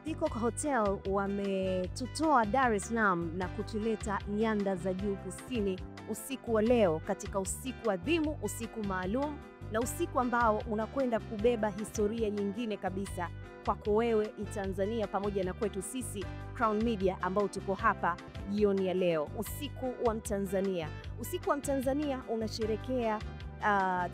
Peacock Hotel wametutoa Dar es Salaam na kutuleta nyanda za juu kusini usiku wa leo, katika usiku adhimu, usiku maalum, na usiku ambao unakwenda kubeba historia nyingine kabisa kwako wewe Tanzania, pamoja na kwetu sisi Crown Media ambao tuko hapa jioni ya leo. Usiku wa Mtanzania. Usiku wa Mtanzania unasherekea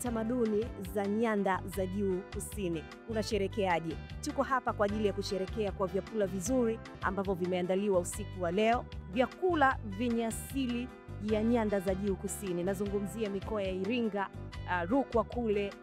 tamaduni za nyanda za juu kusini. Unasherekeaje? Tuko hapa kwa ajili ya kusherekea kwa vyakula vizuri ambavyo vimeandaliwa usiku wa leo, vyakula vyenye asili ya nyanda za juu kusini. Nazungumzia mikoa ya Iringa, Rukwa kule,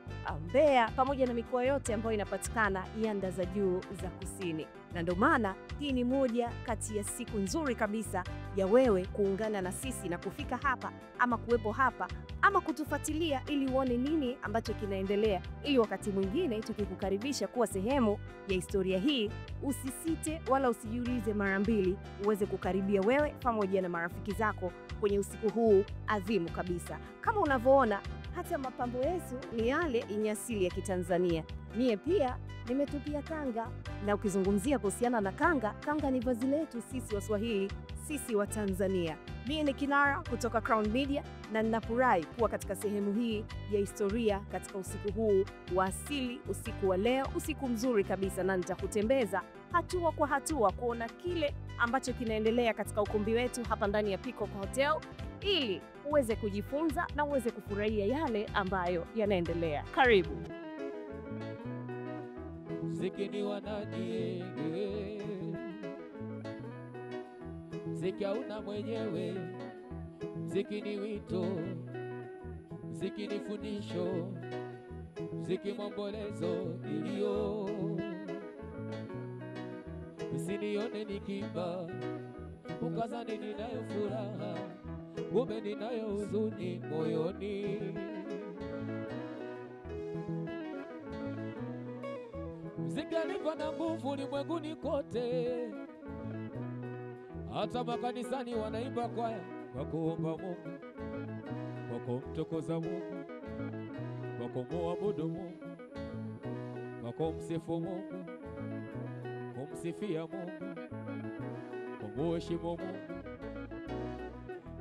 Mbeya, pamoja na mikoa yote ambayo inapatikana nyanda za juu za kusini. Na ndio maana hii ni moja kati ya siku nzuri kabisa ya wewe kuungana na sisi na kufika hapa, ama kuwepo hapa, ama kutufuatilia ili uone nini ambacho kinaendelea, ili wakati mwingine tukikukaribisha kuwa sehemu ya historia hii, usisite wala usijiulize mara mbili, uweze kukaribia wewe pamoja na marafiki zako kwenye usiku huu adhimu kabisa. Kama unavyoona, hata mapambo yetu ni yale yenye asili ya Kitanzania. Mie pia nimetupia kanga, na ukizungumzia kuhusiana na kanga, kanga ni vazi letu sisi Waswahili, sisi wa Tanzania. Mie ni Kinara kutoka Crown Media, na ninafurahi kuwa katika sehemu hii ya historia katika usiku huu wa asili, usiku wa leo, usiku mzuri kabisa, na nitakutembeza hatua kwa hatua kuona kile ambacho kinaendelea katika ukumbi wetu hapa ndani ya Peacock Hotel, ili uweze kujifunza na uweze kufurahia yale ambayo yanaendelea. Karibu. Mziki ni wanadie, mziki hauna mwenyewe, mziki ni wito, mziki ni fundisho, mziki maombolezo ilio. Usinione nikimba ukazani ninayo furaha, kumbe ninayo huzuni moyoni. Mziki alikuwa na nguvu ulimwenguni kote, hata makanisani wanaimba kwaya kwa kuomba Mungu, kwa kumtukuza Mungu, kwa kumuabudu Mungu, kwa kumsifu Mungu, kumsifia Mungu, kumuheshimu Mungu.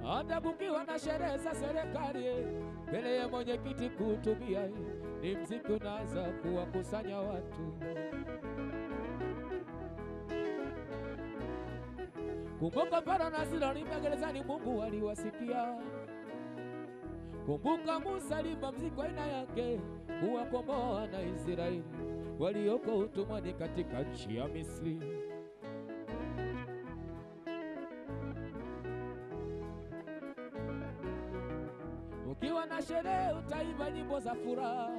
Hata kukiwa na sherehe za serikali, mbele ya mwenyekiti kuhutubia, ni mziki unaanza kuwakusanya watu. Kumbuka Farao na Sila waliimba gerezani, Mungu aliwasikia. Kumbuka Musa aliimba mziki wa aina yake kuwakomboa na Israeli walioko utumwani katika nchi ya Misri. Ukiwa na sherehe utaimba nyimbo za furaha,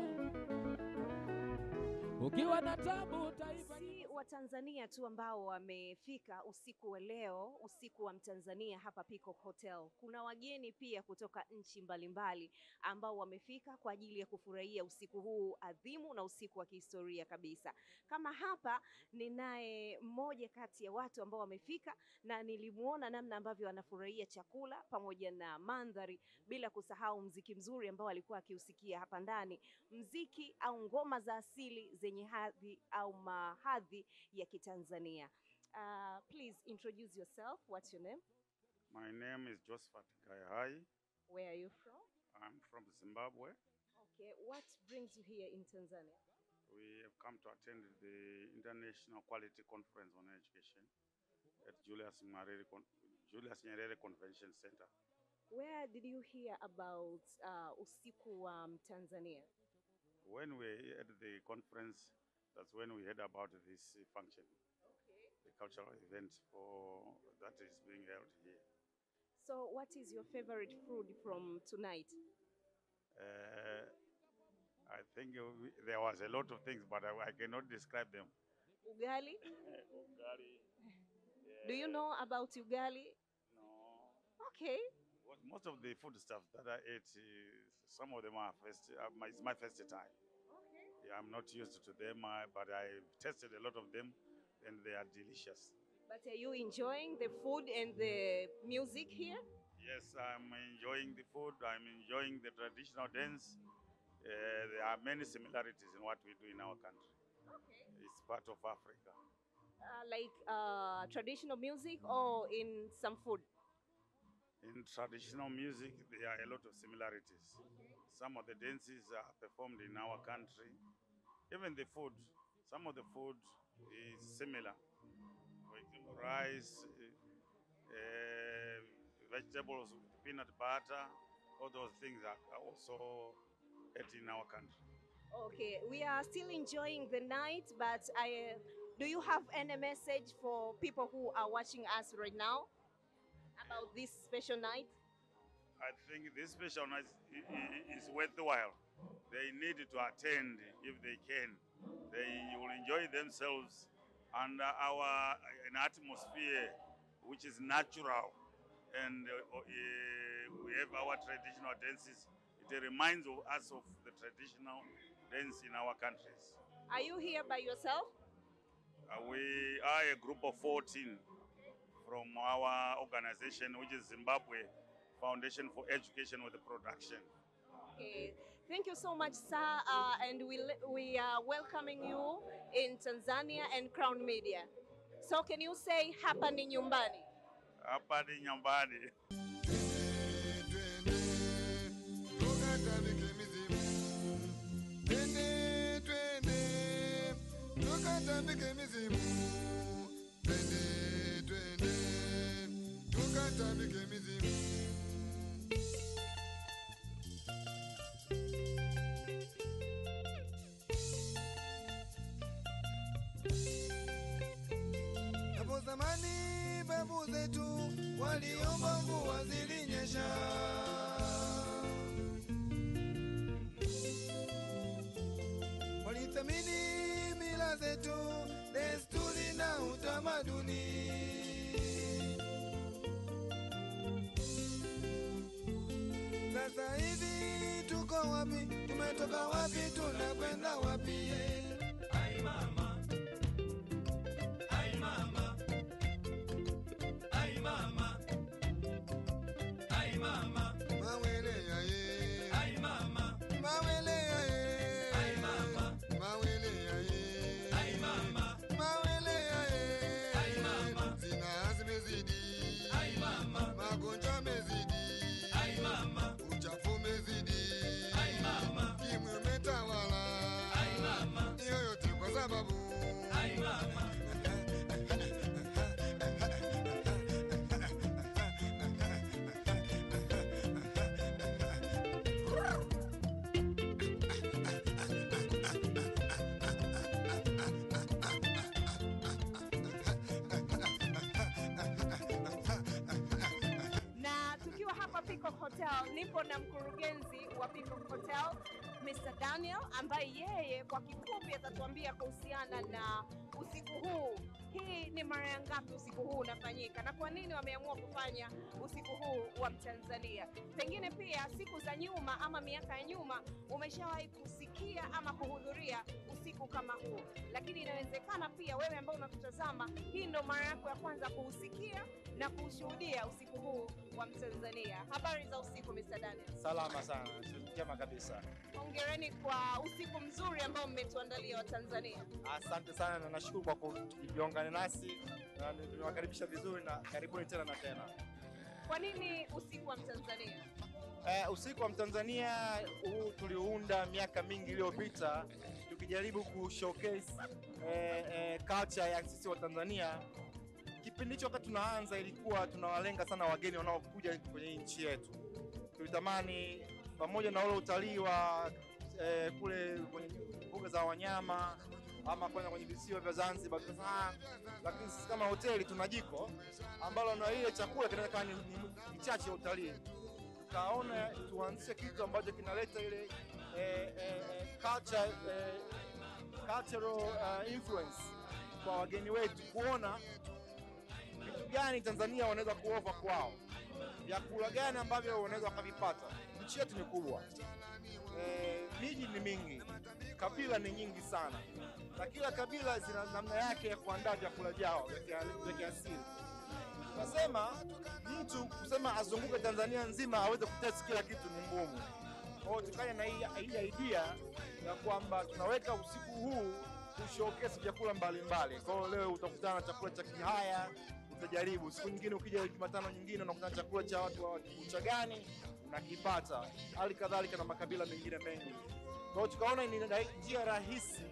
ukiwa na tabu utaimba. Si wa Tanzania tu ambao wamefika usiku wa leo, usiku wa Mtanzania hapa Peacock Hotel. Kuna wageni pia kutoka nchi mbalimbali ambao wamefika kwa ajili ya kufurahia usiku huu adhimu na usiku wa kihistoria kabisa. Kama hapa ninaye mmoja kati ya watu ambao wamefika, na nilimuona namna ambavyo anafurahia chakula pamoja na mandhari, bila kusahau mziki mzuri ambao alikuwa akiusikia hapa ndani, mziki au ngoma za asili zenye hadhi au mahadhi ya Kitanzania. Please introduce yourself. What's your name? My name is Josephat Kayahai. Where are you from? I'm from Zimbabwe. Okay, what brings you here in Tanzania? We have come to attend the International Quality Conference on Education at Julius Julius Nyerere Convention Center. Where did you hear about usiku wa Tanzania? When we had the conference, that's when we heard about this function, Okay. the cultural event that is being held here. So what is your favorite food from tonight? I think there was a lot of things, but I cannot describe them. Ugali? Ugali. Do you know about ugali? No. Okay. Most of the food stuff that I ate, some of them are it's my first time. Okay. Yeah, I'm not used to them, but I tested a lot of them, and they are delicious. But are you enjoying the food and the music here? Yes, I'm enjoying the food. I'm enjoying the traditional dance. There are many similarities in what we do in our country. Okay. It's part of Africa. Like traditional music or in some food? In traditional music, there are a lot of similarities. Some of the dances are performed in our country. Even the food, some of the food is similar. For example, rice, vegetables with peanut butter, all those things are also in our country. Okay, we are still enjoying the night, but do you have any message for people who are watching us right now about this special night? I think this special night is worthwhile. They need to attend if they can. They will enjoy themselves under an atmosphere which is natural, and we have our traditional dances. It reminds us of the traditional dance in our countries. Are you here by yourself? We are a group of 14 from our organization, which is Zimbabwe Foundation for Education with Production. Okay, thank you so much, sir, and we are welcoming you in Tanzania and Crown Media. So can you say hapa ni nyumbani? Hapa ni nyumbani. Hapo zamani babu zetu waliomba mvua zilinyesha, walithamini mila zetu, desturi na utamaduni. Sasa hivi tuko wapi? Tumetoka wapi? Tunakwenda wapi? Ai mama, ai mama, ai mama, ai mama, mawele ya ye, ai mama, mawele ya ye, ai mama, mawele ya ye, ai mama, mawele ya ye, ai mama, zina zimezidi, ai mama, magonjwa mezidi, ai mama, uchafu mezidi, ai mama, kimwe metawala, ai mama, hiyo yote kwa sababu, ai mama. Na tukiwa hapa Peacock Hotel, nipo na mkurugenzi wa Peacock Hotel Mr. Daniel, ambaye yeye kwa kifupi atatuambia kuhusiana na usiku huu. Hii ni mara ya ngapi usiku huu unafanyika na kwa nini wameamua kufanya usiku huu wa Mtanzania? Pengine pia siku za nyuma ama miaka ya nyuma umeshawahi kusikia ama kuhudhuria usiku kama huu, lakini inawezekana pia wewe ambao unatutazama, hii ndo mara yako ya kwanza kuusikia na kushuhudia usiku huu wa Mtanzania. Habari za usiku Mr. Daniel? Salama sana, njema kabisa. Hongereni kwa usiku mzuri ambao mmetuandalia wa Tanzania. Asante sana na nashukuru kwa kujiunga nasi na tumewakaribisha vizuri na karibuni tena na tena. Kwa nini usiku wa Mtanzania? Usiku wa Mtanzania huu tuliunda miaka mingi iliyopita tukijaribu ku showcase culture ya sisi wa Tanzania. kipindi hicho wakati tunaanza ilikuwa tunawalenga sana wageni wanaokuja kwenye nchi yetu. Tulitamani pamoja na ule utalii wa kule kwenye mbuga za wanyama ama kwenda kwenye visiwa vya Zanzibar, lakini sisi kama hoteli tuna jiko ambalo na ile chakula kinaweza ni chache ya utalii. Tukaona tuanzishe kitu ambacho kinaleta ile cultural influence kwa wageni wetu, kuona vitu gani Tanzania wanaweza kuofa kwao, vyakula gani ambavyo wanaweza wakavipata. Nchi yetu ni kubwa, miji ni mingi, kabila ni nyingi sana, na kila kabila zina namna yake ya kuandaa vyakula vyao vya kiasili. Tunasema mtu kusema azunguke Tanzania nzima aweze kutest kila kitu ni ngumu. Kwa hiyo tukaja na hii idea ya kwamba tunaweka usiku huu kushowcase vyakula mbalimbali. Kwa hiyo leo utakutana na chakula cha Kihaya, utajaribu. Siku nyingine ukija Jumatano nyingine unakutana na chakula cha watu wa Kichagani unakipata. Hali kadhalika na makabila mengine mengi. Kwa hiyo tukaona ni njia rahisi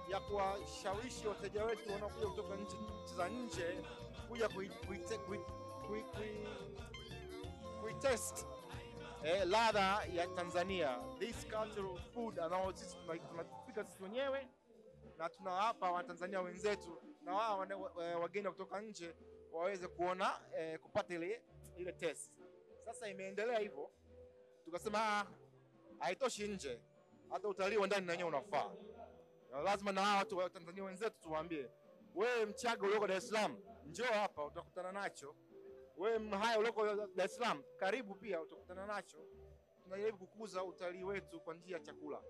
ya kuwashawishi wateja wetu wanaokuja kutoka nchi za nje kuja kuitest ladha ya Tanzania, this cultural food ambao sisi tunapika sisi wenyewe na tunawapa Watanzania wenzetu, na wao wageni kutoka nje waweze kuona kupata ile test. Sasa imeendelea hivyo, tukasema haitoshi nje, hata utalii wa ndani na wenyewe unafaa. Lazima na watu wa Tanzania wenzetu tuwaambie, wewe Mchaga ulioko Dar es Salaam njoo hapa utakutana nacho. Wewe Mhaya ulioko Dar es Salaam karibu pia utakutana nacho. Tunajaribu kukuza utalii wetu kwa njia ya chakula.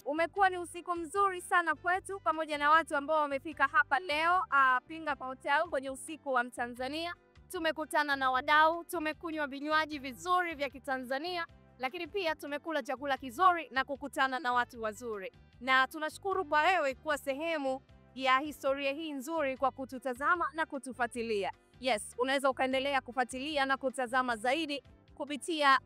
Umekuwa ni usiku mzuri sana kwetu pamoja na watu ambao wamefika hapa leo Pinga Hotel kwenye usiku wa Mtanzania. Tumekutana na wadau, tumekunywa vinywaji vizuri vya Kitanzania, lakini pia tumekula chakula kizuri na kukutana na watu wazuri. Na tunashukuru kwa wewe kuwa sehemu ya historia hii nzuri kwa kututazama na kutufuatilia. Yes, unaweza ukaendelea kufuatilia na kutazama zaidi kupitia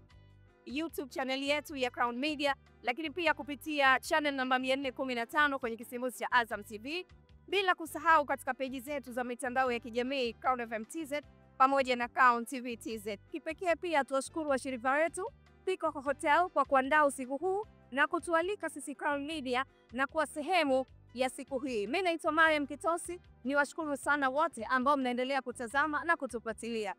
YouTube channel yetu ya Crown Media, lakini pia kupitia channel namba 415 kwenye kisimbuzi cha Azam TV, bila kusahau katika peji zetu za mitandao ya kijamii Crown FM TZ pamoja na Crown TV TZ. Kipekee pia tuwashukuru washirika wetu Peacock Hotel kwa kuandaa usiku huu na kutualika sisi Crown Media na kuwa sehemu ya siku hii. Mimi naitwa Mariam Kitosi, niwashukuru sana wote ambao mnaendelea kutazama na kutufuatilia.